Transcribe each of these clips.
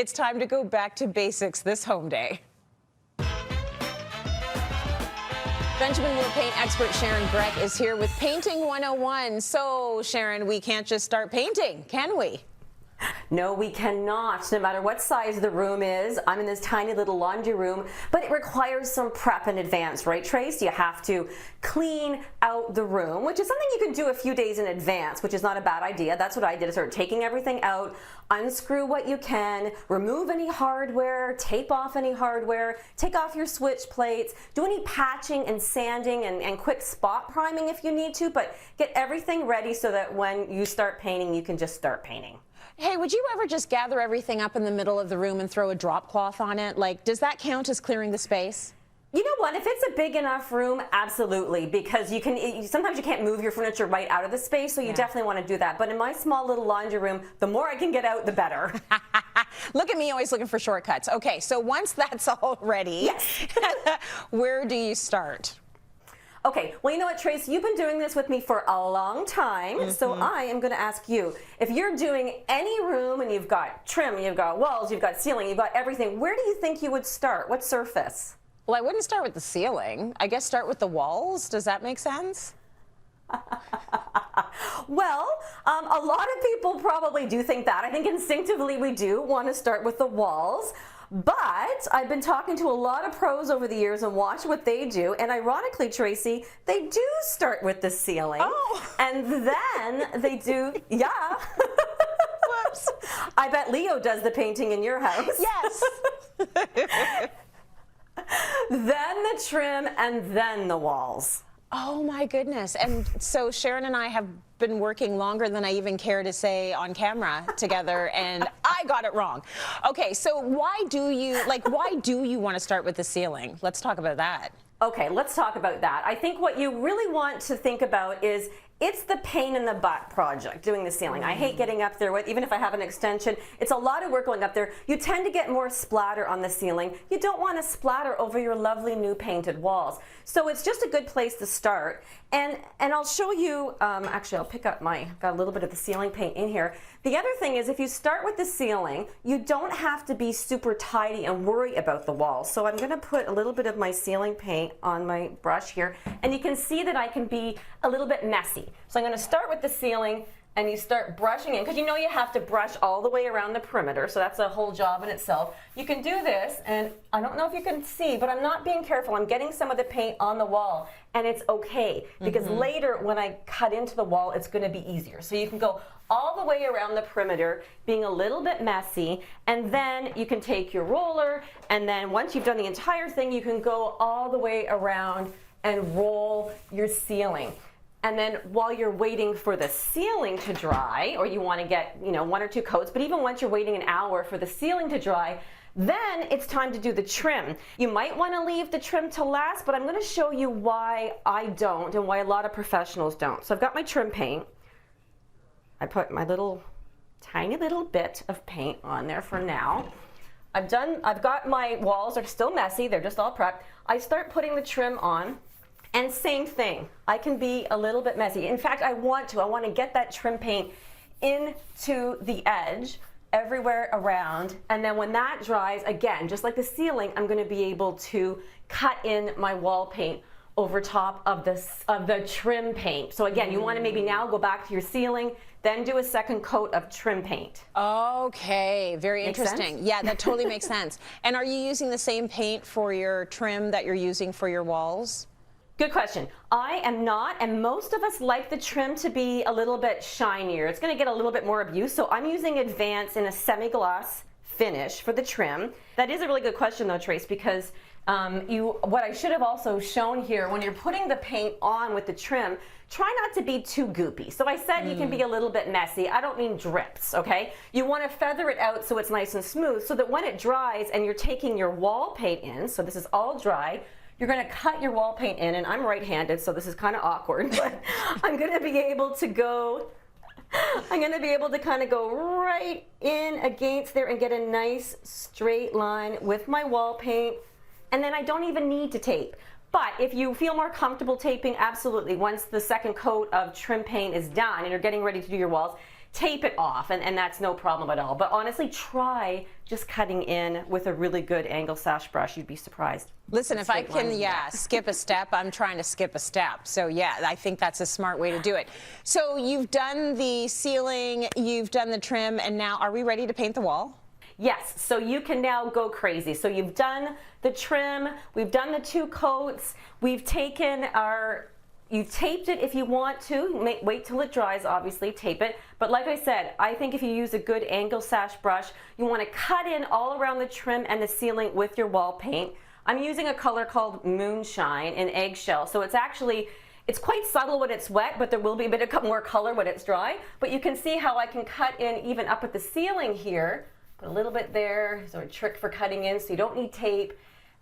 It's time to go back to basics this home day. Benjamin Moore paint expert Sharon Grech is here with Painting 101. So, Sharon, we can't just start painting, can we? No, we cannot, no matter what size the room is. I'm in this tiny little laundry room, but it requires some prep in advance, right, Trace? You have to clean out the room, which is something you can do a few days in advance, which is not a bad idea. That's what I did, is start taking everything out, unscrew what you can, remove any hardware, tape off any hardware, take off your switch plates, do any patching and sanding and quick spot priming if you need to, but get everything ready so that when you start painting, you can just start painting. Hey, would you ever just gather everything up in the middle of the room and throw a drop cloth on it? Like, does that count as clearing the space? You know what, if it's a big enough room, absolutely, because you can, sometimes you can't move your furniture right out of the space, so you definitely want to do that. But in my small little laundry room, the more I can get out, the better. Look at me, always looking for shortcuts. Okay, so once that's all ready, yes. Where do you start? Okay, well, you know what, Trace, you've been doing this with me for a long time, so I am going to ask you, if you're doing any room and you've got trim, you've got walls, you've got ceiling, you've got everything, where do you think you would start? What surface? Well, I wouldn't start with the ceiling. I guess start with the walls. Does that make sense? Well, a lot of people probably do think that. I think instinctively we do want to start with the walls. But I've been talking to a lot of pros over the years and watched what they do, and ironically, Tracy, they do start with the ceiling. Oh. And then they do, yeah. Whoops. I bet Leo does the painting in your house. Yes. Then the trim, and then the walls. Oh my goodness. And so Sharon and I have been working longer than I even care to say on camera together, and I got it wrong. Okay, so why do you want to start with the ceiling? Let's talk about that. Okay, let's talk about that. I think what you really want to think about is it's the pain in the butt project, doing the ceiling. I hate getting up there with, even if I have an extension, it's a lot of work going up there. You tend to get more splatter on the ceiling. You don't want to splatter over your lovely new painted walls. So it's just a good place to start. And I'll show you, actually I'll pick up got a little bit of the ceiling paint in here. The other thing is, if you start with the ceiling, you don't have to be super tidy and worry about the walls. So I'm going to put a little bit of my ceiling paint on my brush here, and you can see that I can be a little bit messy. So I'm going to start with the ceiling, and you start brushing in, because you know you have to brush all the way around the perimeter, so that's a whole job in itself. You can do this, and I don't know if you can see, but I'm not being careful. I'm getting some of the paint on the wall, and it's okay, because later when I cut into the wall, it's going to be easier. So you can go all the way around the perimeter, being a little bit messy, and then you can take your roller, and then once you've done the entire thing, you can go all the way around and roll your ceiling. And then while you're waiting for the ceiling to dry, or you want to get, you know, 1 or 2 coats, but even once you're waiting an hour for the ceiling to dry, then it's time to do the trim. You might want to leave the trim to last, but I'm going to show you why I don't and why a lot of professionals don't. So I've got my trim paint. I put my tiny little bit of paint on there for now. I've got my walls are still messy, they're just all prepped. I start putting the trim on. And same thing, I can be a little bit messy. In fact, I want to get that trim paint into the edge everywhere around. And then when that dries, again, just like the ceiling, I'm going to be able to cut in my wall paint over top of the trim paint. So again, you want to maybe now go back to your ceiling, then do a second coat of trim paint. Okay, very Make interesting. sense? Yeah, that totally makes sense. And are you using the same paint for your trim that you're using for your walls? Good question. I am not, and most of us like the trim to be a little bit shinier. It's going to get a little bit more abuse, so I'm using Advance in a semi-gloss finish for the trim. That is a really good question though, Trace, because what I should have also shown here, when you're putting the paint on with the trim, try not to be too goopy. So I said you can be a little bit messy. I don't mean drips, okay? You want to feather it out so it's nice and smooth, so that when it dries and you're taking your wall paint in, so this is all dry, you're going to cut your wall paint in, and I'm right-handed, so this is kind of awkward, but I'm going to be able to kind of go right in against there and get a nice straight line with my wall paint, and then I don't even need to tape. But if you feel more comfortable taping, absolutely, once the second coat of trim paint is done and you're getting ready to do your walls, tape it off, and that's no problem at all. But honestly, try just cutting in with a really good angle sash brush. You'd be surprised. Listen, if I Straight lines can, in yeah, that. skip a step, I'm trying to skip a step. So yeah, I think that's a smart way to do it. So you've done the ceiling, you've done the trim, and now are we ready to paint the wall? Yes, so you can now go crazy. So you've done the trim, we've done the 2 coats, we've taken you've taped it if you want to. Wait till it dries, obviously, tape it. But like I said, I think if you use a good angle sash brush, you want to cut in all around the trim and the ceiling with your wall paint. I'm using a color called Moonshine in Eggshell. So it's quite subtle when it's wet, but there will be a bit of more color when it's dry. But you can see how I can cut in even up at the ceiling here. Put a little bit there, so a trick for cutting in, so you don't need tape.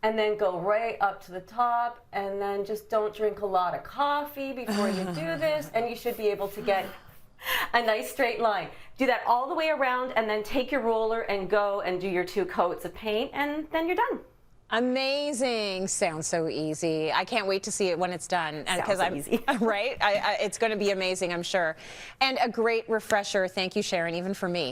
And then go right up to the top, and then just don't drink a lot of coffee before you do this, and you should be able to get a nice straight line. Do that all the way around, and then take your roller and go and do your 2 coats of paint, and then you're done. Amazing. Sounds so easy. I can't wait to see it when it's done. Sounds so easy. Right? It's going to be amazing, I'm sure. And a great refresher. Thank you, Sharon, even for me.